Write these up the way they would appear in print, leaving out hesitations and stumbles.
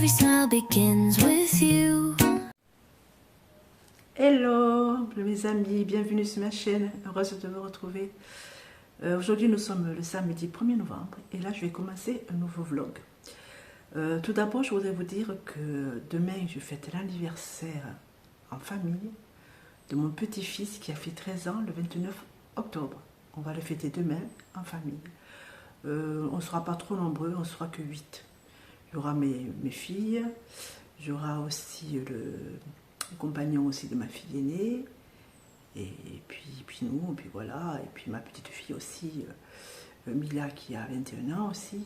Every smile begins with you. Hello mes amis, bienvenue sur ma chaîne, heureuse de vous retrouver. Aujourd'hui nous sommes le samedi 1er novembre et là je vais commencer un nouveau vlog. Tout d'abord je voudrais vous dire que demain je fête l'anniversaire en famille de mon petit-fils qui a fait 13 ans le 29 octobre. On va le fêter demain en famille. On ne sera pas trop nombreux, on ne sera que 8. Il y aura mes filles, il y aura aussi le compagnon aussi de ma fille aînée, et puis nous, et puis voilà, et puis ma petite fille aussi, Mila qui a 21 ans aussi.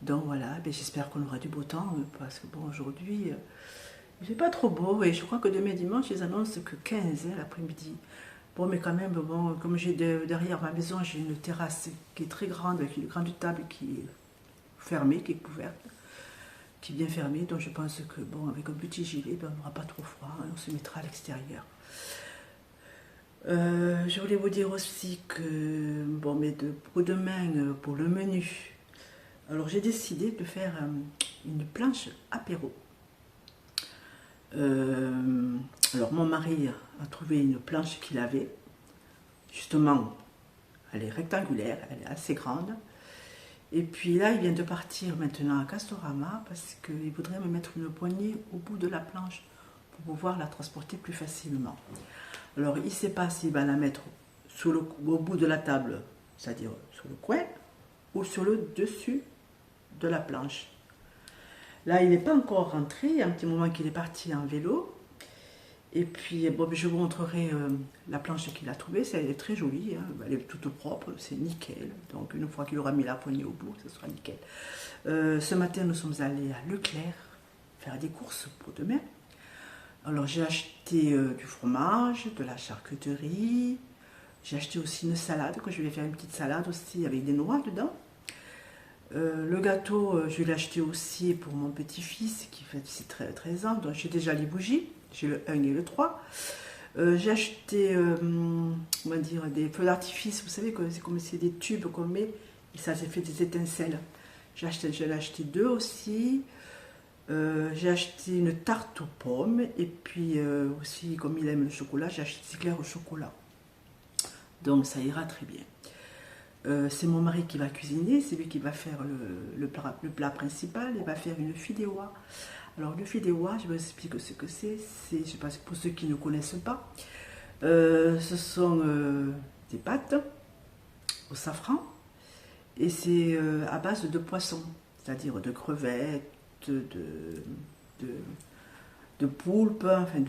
Donc voilà, j'espère qu'on aura du beau temps, parce que bon, aujourd'hui, il fait pas trop beau, et je crois que demain dimanche, ils annoncent que 15 l'après-midi. Bon, mais quand même, bon, comme j'ai derrière ma maison, j'ai une terrasse qui est très grande, avec une grande table qui est fermée, qui est couverte, qui est bien fermée, donc je pense que bon, avec un petit gilet, on n'aura pas trop froid, on se mettra à l'extérieur. Je voulais vous dire aussi que bon, mais pour demain, pour le menu, alors j'ai décidé de faire une planche apéro. Alors mon mari a trouvé une planche qu'il avait, justement, elle est rectangulaire, elle est assez grande. Et puis là, il vient de partir maintenant à Castorama parce qu'il voudrait me mettre une poignée au bout de la planche pour pouvoir la transporter plus facilement. Alors, il ne sait pas s'il va la mettre au bout de la table, c'est-à-dire sur le coin, ou sur le dessus de la planche. Là, il n'est pas encore rentré, il y a un petit moment qu'il est parti en vélo. Et puis, bon, je vous montrerai la planche qu'il a trouvée. Elle est très jolie, hein. Elle est toute propre, c'est nickel. Donc, une fois qu'il aura mis la poignée au bout, ce sera nickel. Ce matin, nous sommes allés à Leclerc faire des courses pour demain. Alors, j'ai acheté du fromage, de la charcuterie. J'ai acheté aussi une salade, que je vais faire une petite salade aussi avec des noix dedans. Le gâteau, je l'ai acheté aussi pour mon petit-fils qui fait ses 13 ans. Donc, j'ai déjà les bougies. J'ai le 1 et le 3. J'ai acheté on va dire, des feux d'artifice. Vous savez, c'est comme c'est des tubes qu'on met et ça fait des étincelles. J'en ai acheté 2 aussi. J'ai acheté une tarte aux pommes. Et puis aussi, comme il aime le chocolat, j'ai acheté des éclairs au chocolat. Donc ça ira très bien. C'est mon mari qui va cuisiner. C'est lui qui va faire le plat principal. Il va faire une fideuà. Alors le fideuà, je vais vous expliquer ce que c'est. Je sais pas, pour ceux qui ne connaissent pas, ce sont des pâtes au safran et c'est à base de poissons, c'est-à-dire de crevettes, de poulpe, enfin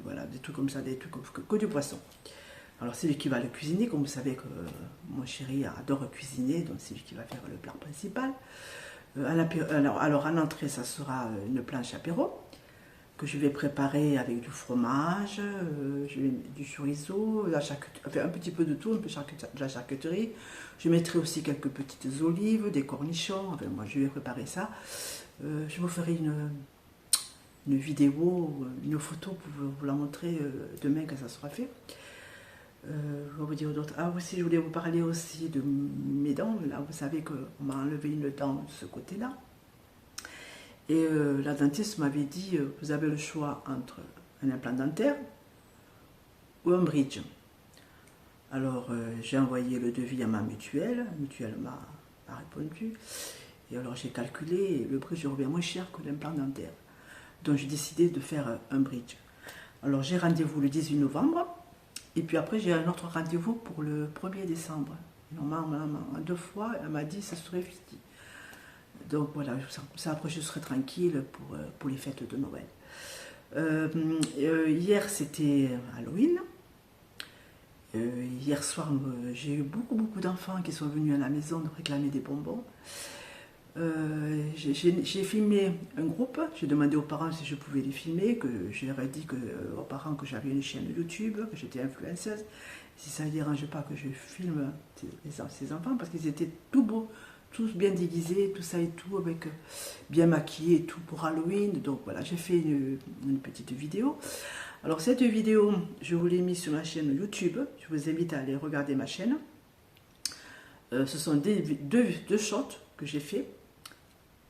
voilà, des trucs comme ça, des trucs que du poisson. Alors c'est lui qui va le cuisiner, comme vous savez que mon chéri adore cuisiner, donc c'est lui qui va faire le plat principal. Alors en entrée, ça sera une planche apéro que je vais préparer avec du fromage, du chorizo, enfin, un petit peu de tout, un peu de la charcuterie. Je mettrai aussi quelques petites olives, des cornichons. Enfin, moi, je vais préparer ça. Je vous ferai une vidéo, une photo pour vous la montrer demain quand ça sera fait. Je vais vous dire d'autres. Ah, aussi, je voulais vous parler aussi de mes dents. Là, vous savez qu'on m'a enlevé une dent de ce côté-là. Et la dentiste m'avait dit, vous avez le choix entre un implant dentaire ou un bridge. Alors, j'ai envoyé le devis à ma mutuelle. La mutuelle m'a répondu. Et alors, j'ai calculé, et le bridge revient moins cher que l'implant dentaire. Donc, j'ai décidé de faire un bridge. Alors, j'ai rendez-vous le 18 novembre. Et puis après, j'ai un autre rendez-vous pour le 1er décembre. Normalement, 2 fois, elle m'a dit que ça serait fini. Donc voilà, ça, après je serai tranquille pour les fêtes de Noël. Hier, c'était Halloween. Hier soir, j'ai eu beaucoup d'enfants qui sont venus à la maison réclamer des bonbons. J'ai filmé un groupe, j'ai demandé aux parents si je pouvais les filmer, que je leur ai dit aux parents que j'avais une chaîne YouTube, que j'étais influenceuse, si ça ne dérange pas que je filme ces enfants, parce qu'ils étaient tout beaux, tous bien déguisés, tout ça et tout, avec bien maquillés et tout pour Halloween. Donc voilà, j'ai fait une petite vidéo. Alors cette vidéo, je vous l'ai mise sur ma chaîne YouTube, je vous invite à aller regarder ma chaîne. Ce sont deux shots que j'ai fait.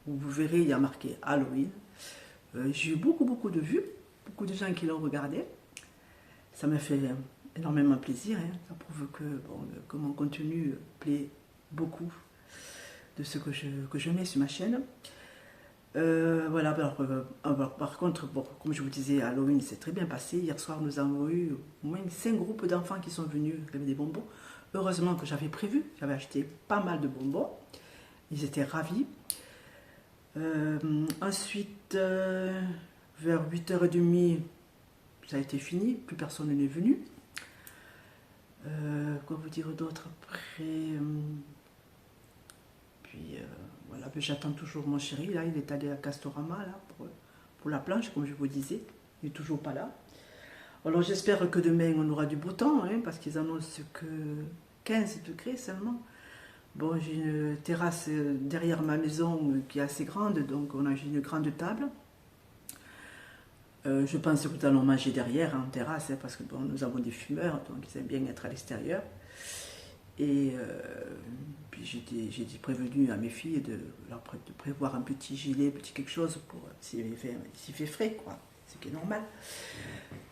Vous verrez, il y a marqué Halloween. J'ai eu beaucoup de vues, beaucoup de gens qui l'ont regardé. Ça m'a fait énormément plaisir. Hein. Ça prouve que mon contenu plaît beaucoup de ce que je mets sur ma chaîne. Voilà, par contre, bon, comme je vous disais, Halloween s'est très bien passé. Hier soir, nous avons eu au moins 5 groupes d'enfants qui sont venus réclamer des bonbons. Heureusement que j'avais prévu, j'avais acheté pas mal de bonbons. Ils étaient ravis. Ensuite, vers 8h30, ça a été fini, plus personne n'est venu. Quoi vous dire d'autre après voilà, j'attends toujours mon chéri, là, il est allé à Castorama là, pour la planche, comme je vous disais, il n'est toujours pas là. Alors j'espère que demain on aura du beau temps, hein, parce qu'ils annoncent que 15 degrés seulement. Bon, j'ai une terrasse derrière ma maison qui est assez grande, donc j'ai une grande table. Je pense que nous allons manger derrière, en terrasse, hein, parce que bon, nous avons des fumeurs, donc ils aiment bien être à l'extérieur. Et puis j'ai prévenu à mes filles de prévoir un petit gilet, petit quelque chose pour s'il fait frais, quoi, ce qui est normal.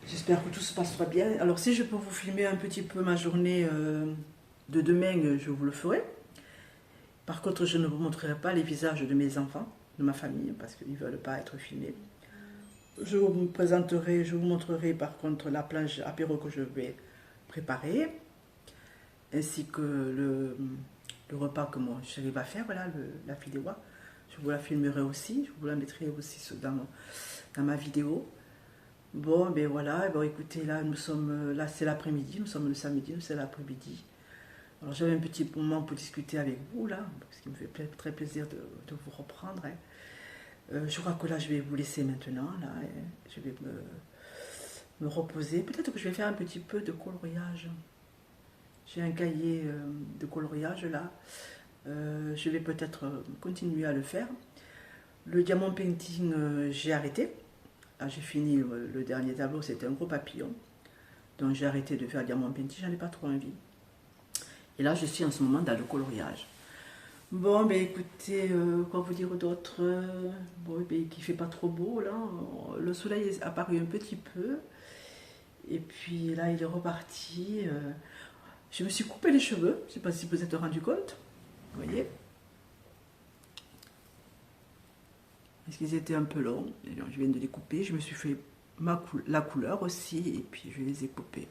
J'espère que tout se passera bien. Alors si je peux vous filmer un petit peu ma journée de demain, je vous le ferai. Par contre, je ne vous montrerai pas les visages de mes enfants, de ma famille, parce qu'ils ne veulent pas être filmés. Je vous montrerai par contre la planche apéro que je vais préparer, ainsi que le repas que mon chéri va faire, voilà, la vidéo. Je vous la filmerai aussi, je vous la mettrai aussi dans ma vidéo. Bon, ben voilà, bon, écoutez, là c'est l'après-midi, nous sommes le samedi, c'est l'après-midi. Alors j'avais un petit moment pour discuter avec vous, là, parce qu'il me fait très plaisir de vous reprendre. Hein. Je crois que là, je vais vous laisser maintenant, là, je vais me reposer. Peut-être que je vais faire un petit peu de coloriage. J'ai un cahier de coloriage là. Je vais peut-être continuer à le faire. Le diamant painting, j'ai arrêté. J'ai fini le dernier tableau, c'était un gros papillon. Donc j'ai arrêté de faire le diamant painting, j'en ai pas trop envie. Et là, je suis en ce moment dans le coloriage. Bon, ben écoutez, quoi vous dire d'autre? Bon, ben, qu'il fait pas trop beau là. Le soleil est apparu un petit peu. Et puis là, il est reparti. Je me suis coupé les cheveux, je ne sais pas si vous êtes rendu compte, vous voyez. Parce qu'ils étaient un peu longs, alors je viens de les couper, je me suis fait la couleur aussi, et puis je les ai coupés.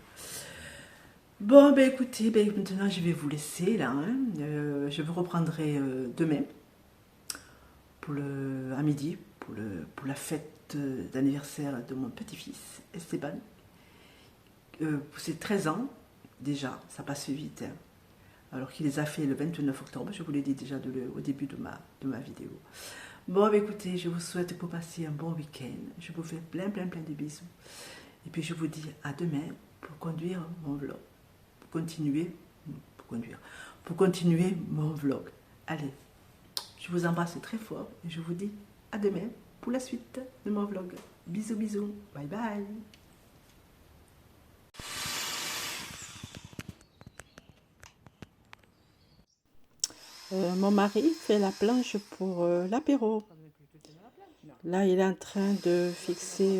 Bon, ben écoutez, maintenant je vais vous laisser là, hein. Je vous reprendrai demain, à midi, pour la fête d'anniversaire de mon petit-fils, Esteban. C'est 13 ans. Déjà, ça passe vite, hein. Alors qu'il les a fait le 29 octobre, je vous l'ai dit déjà au début de ma vidéo. Bon, écoutez, je vous souhaite que vous passiez un bon week-end. Je vous fais plein de bisous. Et puis je vous dis à demain pour conduire mon vlog. Pour continuer mon vlog. Allez, je vous embrasse très fort et je vous dis à demain pour la suite de mon vlog. Bisous, bye bye. Mon mari fait la planche pour l'apéro. Là, il est en train de fixer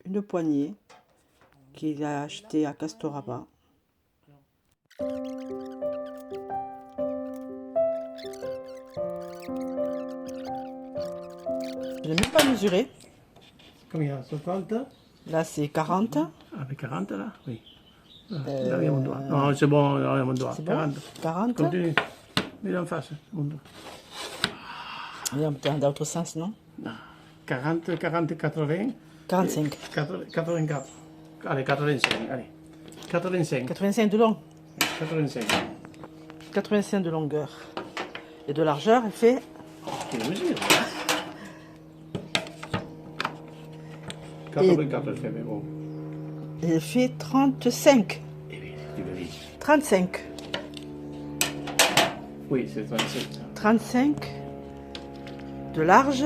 une poignée qu'il a achetée à Castorama. Je n'ai même pas mesuré. Combien? 50? Là, c'est 40. Avec 40 là? Oui. Derrière mon doigt. Non, c'est bon, derrière mon doigt. C'est bon? 40. 40. Continue. Mets en face, mon doigt. Et dans l'autre sens, non? Non. 40, 40, 80. 45. 84. Allez, 85. Allez. 85. 85 de long. 85. 85 de longueur. Et de largeur, elle fait... Tu le mesures. 84, elle fait, mais bon. Elle fait 35. Eh bien, tu vérifies. 35. Oui, c'est 35. 35 de large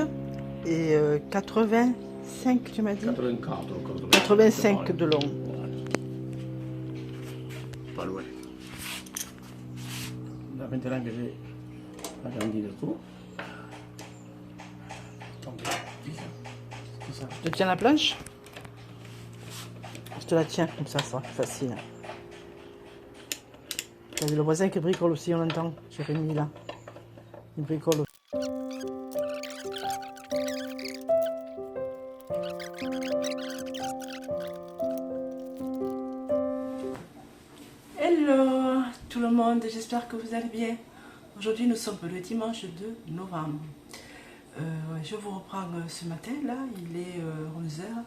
et 85, tu m'as dit? 84. 85 de long. Pas loin. Là, maintenant que j'ai agrandi le tout, tombe, 10 ans. ça. Je te tiens la planche? Je te la tiens, comme ça sera plus facile. T'as vu le voisin qui bricole aussi, on entend. Jérémy là. Il bricole aussi. Hello tout le monde, j'espère que vous allez bien. Aujourd'hui nous sommes le dimanche 2 novembre. Je vous reprends ce matin là, il est 11h.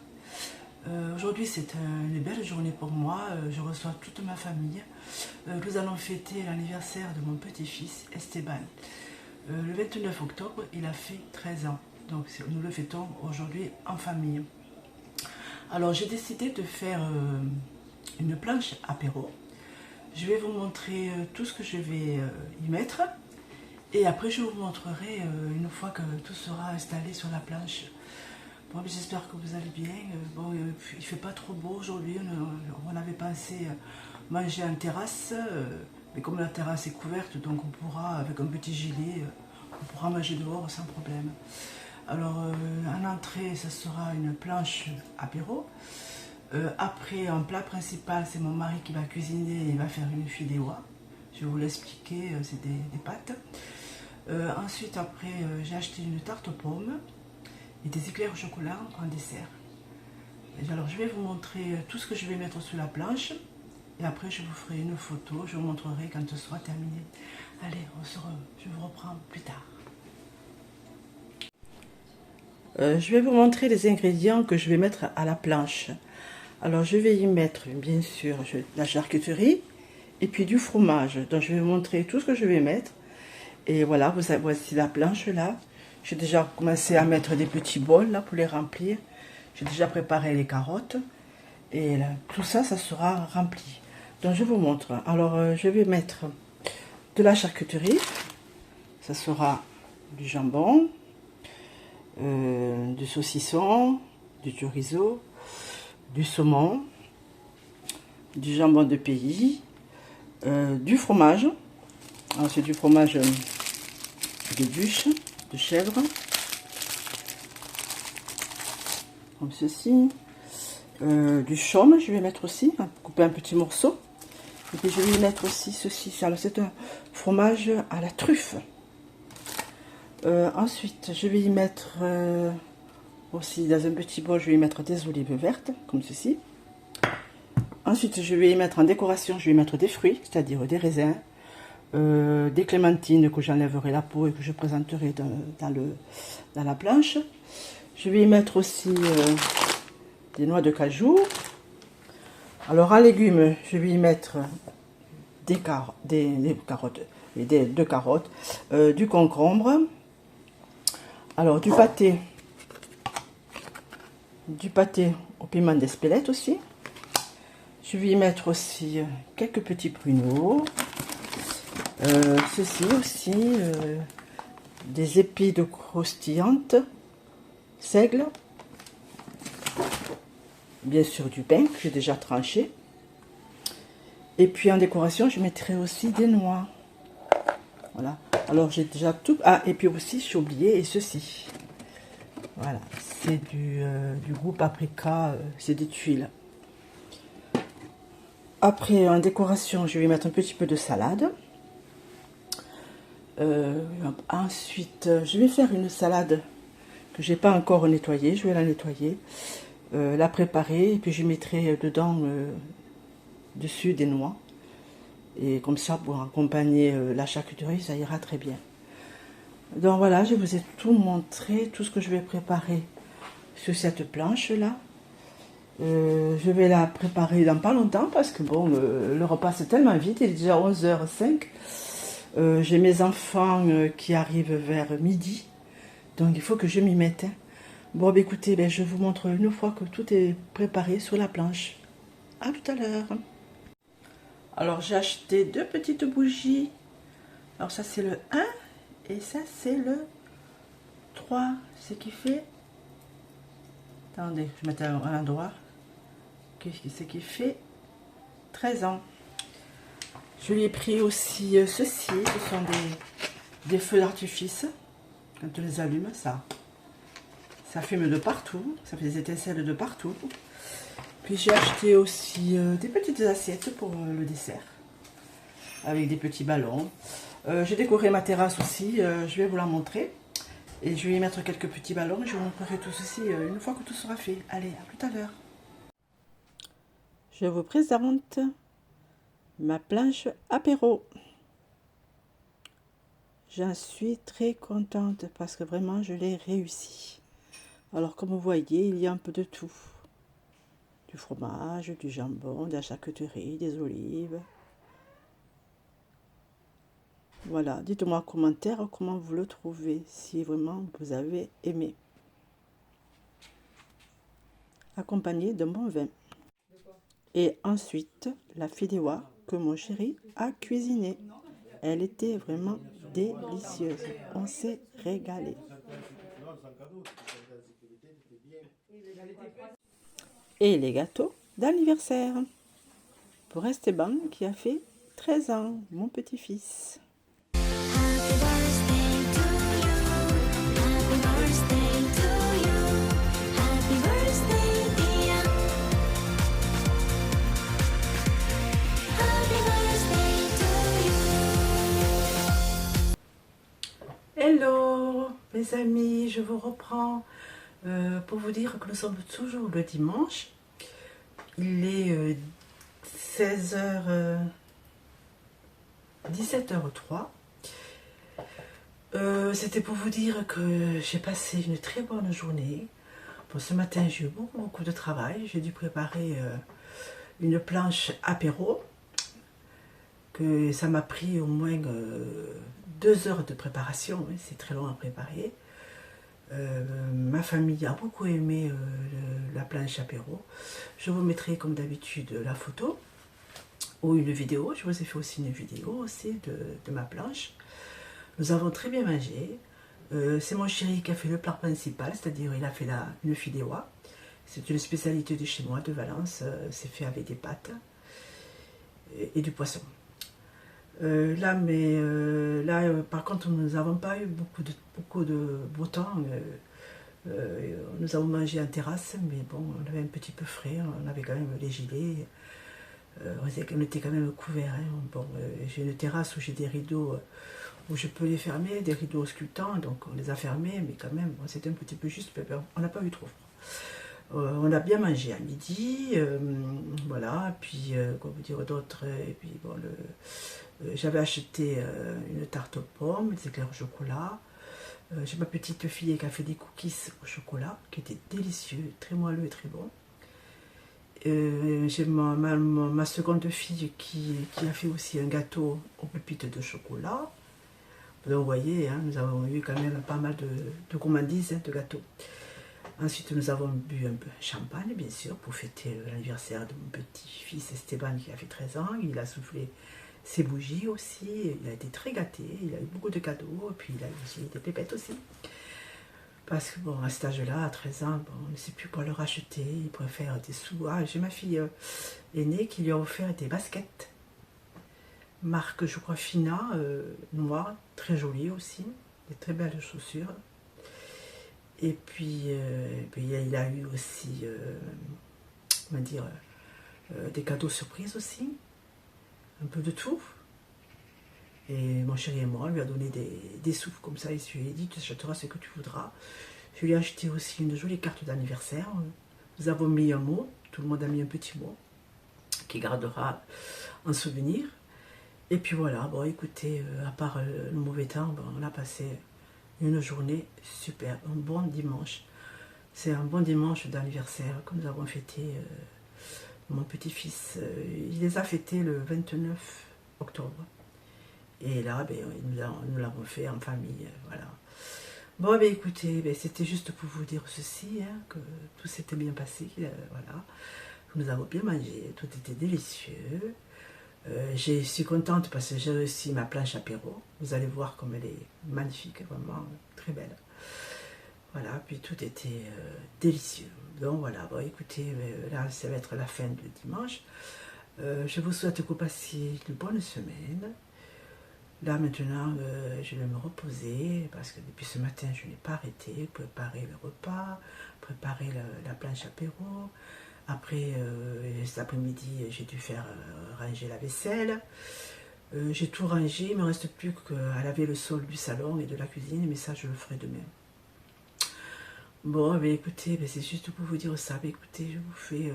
Aujourd'hui c'est une belle journée pour moi, je reçois toute ma famille. Nous allons fêter l'anniversaire de mon petit-fils Esteban. Le 29 octobre il a fait 13 ans, donc nous le fêtons aujourd'hui en famille. Alors j'ai décidé de faire une planche apéro. Je vais vous montrer tout ce que je vais y mettre. Et après, je vous montrerai une fois que tout sera installé sur la planche. Bon, j'espère que vous allez bien. Bon, il ne fait pas trop beau aujourd'hui. On avait pensé manger en terrasse. Mais comme la terrasse est couverte, donc on pourra, avec un petit gilet, on pourra manger dehors sans problème. Alors, en entrée, ça sera une planche apéro. Après, en plat principal, c'est mon mari qui va cuisiner. Il va faire une fideuà. Je vais vous l'expliquer, c'est des pâtes. Ensuite, après, j'ai acheté une tarte aux pommes et des éclairs au chocolat en dessert. Et alors, je vais vous montrer tout ce que je vais mettre sur la planche. Et après, je vous ferai une photo. Je vous montrerai quand ce sera terminé. Allez, je vous reprends plus tard. Je vais vous montrer les ingrédients que je vais mettre à la planche. Alors, je vais y mettre, bien sûr, la charcuterie et puis du fromage. Donc, je vais vous montrer tout ce que je vais mettre. Et voilà, voici la planche là. J'ai déjà commencé à mettre des petits bols là pour les remplir. J'ai déjà préparé les carottes. Et là, tout ça, ça sera rempli. Donc, je vous montre. Alors, je vais mettre de la charcuterie. Ça sera du jambon, du saucisson, du chorizo, du saumon, du jambon de pays, du fromage. Alors c'est du fromage de bûche, de chèvre, comme ceci. Du chaume, je vais mettre aussi, couper un petit morceau. Et puis je vais y mettre aussi ceci. Alors c'est un fromage à la truffe. Ensuite, je vais y mettre aussi dans un petit bol, je vais y mettre des olives vertes, comme ceci. Ensuite, je vais y mettre en décoration, je vais y mettre des fruits, c'est-à-dire des raisins, des clémentines que j'enlèverai la peau et que je présenterai dans la planche. Je vais y mettre aussi des noix de cajou. Alors, en légumes, je vais y mettre deux carottes, du concombre. Alors, du pâté au piment d'Espelette aussi. Je vais y mettre aussi quelques petits pruneaux. Ceci aussi, des épis de croustillantes, seigle. Bien sûr du pain que j'ai déjà tranché. Et puis en décoration, je mettrai aussi des noix. Voilà. Alors j'ai déjà tout. Ah, et puis aussi, j'ai oublié, et ceci. Voilà, c'est du goût paprika, c'est des tuiles. Après, en décoration, je vais mettre un petit peu de salade. Ensuite, je vais faire une salade que je n'ai pas encore nettoyée. Je vais la nettoyer, la préparer, et puis je mettrai dedans, dessus des noix. Et comme ça, pour accompagner la charcuterie, ça ira très bien. Donc voilà, je vous ai tout montré, tout ce que je vais préparer sur cette planche-là. Je vais la préparer dans pas longtemps parce que bon, le repas c'est tellement vite, il est déjà 11h05. J'ai mes enfants qui arrivent vers midi, donc il faut que je m'y mette. Hein. Bon, bah, écoutez, ben, je vous montre une fois que tout est préparé sur la planche. À tout à l'heure. Alors j'ai acheté 2 petites bougies. Alors ça c'est le 1 et ça c'est le 3. Ce qui fait... Attendez, je mets un endroit. Ce qui fait 13 ans. Je lui ai pris aussi ceci. Ce sont des feux d'artifice. Quand on les allume, ça Ça fume de partout, ça fait des étincelles de partout. Puis j'ai acheté aussi des petites assiettes pour le dessert, avec des petits ballons. J'ai décoré ma terrasse aussi, je vais vous la montrer. Et je vais y mettre quelques petits ballons et je vous montrerai tout ceci une fois que tout sera fait. Allez, à tout à l'heure. Je vous présente ma planche apéro. J'en suis très contente parce que vraiment je l'ai réussi. Alors comme vous voyez, il y a un peu de tout. Du fromage, du jambon, de la charcuterie, des olives. Voilà, dites-moi en commentaire comment vous le trouvez, si vraiment vous avez aimé. Accompagné d'un bon vin. Et ensuite, la fideuà que mon chéri a cuisinée. Elle était vraiment délicieuse. On s'est régalé. Et les gâteaux d'anniversaire pour Esteban qui a fait 13 ans, mon petit-fils. Happy birthday to you. Happy birthday to you. Happy birthday, dear. Happy birthday to you. Hello mes amis, je vous reprends pour vous dire que nous sommes toujours le dimanche. Il est 16h, 17h03. C'était pour vous dire que j'ai passé une très bonne journée. Bon, ce matin, j'ai eu beaucoup de travail. J'ai dû préparer une planche apéro. Que ça m'a pris au moins 2 heures de préparation. Hein, c'est très long à préparer. Ma famille a beaucoup aimé la planche apéro. Je vous mettrai comme d'habitude la photo ou une vidéo. Je vous ai fait aussi une vidéo aussi de ma planche. Nous avons très bien mangé. C'est mon chéri qui a fait le plat principal, c'est-à-dire il a fait une fideuà. C'est une spécialité de chez moi, de Valence. C'est fait avec des pâtes et du poisson. Là, par contre, nous n'avons pas eu beaucoup de beau temps. Nous avons mangé en terrasse, mais bon, on avait un petit peu frais, on avait quand même les gilets. On était quand même couverts. Hein. Bon, j'ai une terrasse où j'ai des rideaux où je peux les fermer, des rideaux sculptants, donc on les a fermés, mais quand même, bon, c'était un petit peu juste, on n'a pas eu trop froid. On a bien mangé à midi, voilà, puis quoi vous dire d'autre, et puis bon, j'avais acheté une tarte aux pommes, des éclairs au chocolat. J'ai ma petite fille qui a fait des cookies au chocolat, qui étaient délicieux, très moelleux et très bons. J'ai ma seconde fille qui a fait aussi un gâteau aux pépites de chocolat. Donc vous voyez, hein, nous avons eu quand même pas mal de gourmandises, hein, de gâteaux. Ensuite, nous avons bu un peu de champagne, bien sûr, pour fêter l'anniversaire de mon petit-fils Esteban qui a fait 13 ans. Il a soufflé ses bougies aussi. Il a été très gâté. Il a eu beaucoup de cadeaux. Et puis, il a eu aussi des pépettes aussi. Parce que, bon, à cet âge-là, à 13 ans, bon, on ne sait plus quoi leur acheter. Il préfère des sous. Ah, j'ai ma fille aînée qui lui a offert des baskets. Marque, je crois, Fina, noire, très jolie aussi. Des très belles chaussures. Et puis, il a eu aussi, comment dire, des cadeaux surprises aussi, un peu de tout. Et mon chéri et moi, on lui a donné des sous comme ça, et je lui ai dit, tu achèteras ce que tu voudras. Je lui ai acheté aussi une jolie carte d'anniversaire. Nous avons mis un mot, tout le monde a mis un petit mot, qui gardera un souvenir. Et puis voilà, bon écoutez, à part le mauvais temps, bon, on a passé une journée super, un bon dimanche. C'est un bon dimanche d'anniversaire que nous avons fêté. Mon petit-fils, il les a fêtés le 29 octobre. Et là, ben, nous l'avons fait en famille, voilà. Bon, ben écoutez, ben, c'était juste pour vous dire ceci, hein, que tout s'était bien passé, voilà. Nous avons bien mangé, tout était délicieux. Je suis contente parce que j'ai réussi ma planche apéro. Vous allez voir comme elle est magnifique, vraiment très belle. Voilà, puis tout était délicieux. Donc voilà, bon écoutez, là ça va être la fin du dimanche. Je vous souhaite que vous passiez une bonne semaine. Là maintenant, je vais me reposer parce que depuis ce matin, je n'ai pas arrêté. Préparer le repas, préparer la planche apéro. Après, cet après-midi, j'ai dû faire ranger la vaisselle. J'ai tout rangé, il ne me reste plus qu'à laver le sol du salon et de la cuisine, mais ça, je le ferai demain. Bon, écoutez, c'est juste pour vous dire ça. Écoutez, je vous fais...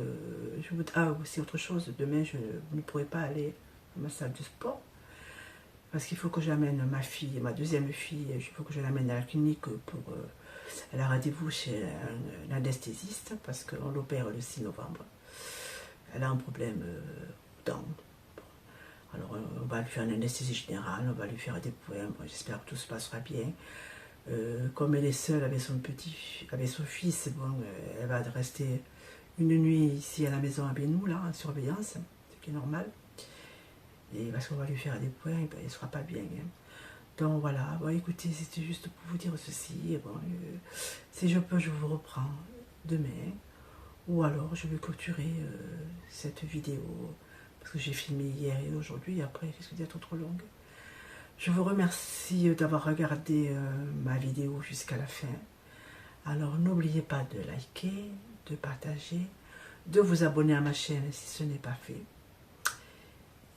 Ah, c'est autre chose. Demain, je ne pourrai pas aller à ma salle de sport. Parce qu'il faut que j'amène ma fille, ma deuxième fille, il faut que je l'amène à la clinique pour... elle a rendez-vous chez un anesthésiste parce qu'on l'opère le 6 novembre. Elle a un problème aux dents. Alors on va lui faire une anesthésie générale, on va lui faire des points. Bon, j'espère que tout se passera bien. Comme elle est seule avec son fils, bon, elle va rester une nuit ici à la maison avec nous, là, en surveillance, ce qui est normal. Et parce qu'on va lui faire des points, ben, elle ne sera pas bien. Hein. Donc voilà, bon, écoutez, c'était juste pour vous dire ceci. Bon, si je peux, je vous reprends demain. Ou alors, je vais clôturer cette vidéo. Parce que j'ai filmé hier et aujourd'hui, après, elle risque d'être trop longue. Je vous remercie d'avoir regardé ma vidéo jusqu'à la fin. Alors, n'oubliez pas de liker, de partager, de vous abonner à ma chaîne si ce n'est pas fait.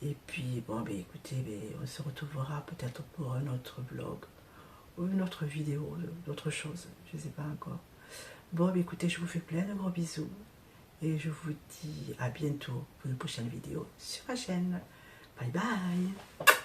Et puis, bon, écoutez, on se retrouvera peut-être pour un autre vlog ou une autre vidéo, d'autres choses, je ne sais pas encore. Bon, écoutez, je vous fais plein de gros bisous et je vous dis à bientôt pour une prochaine vidéo sur ma chaîne. Bye bye!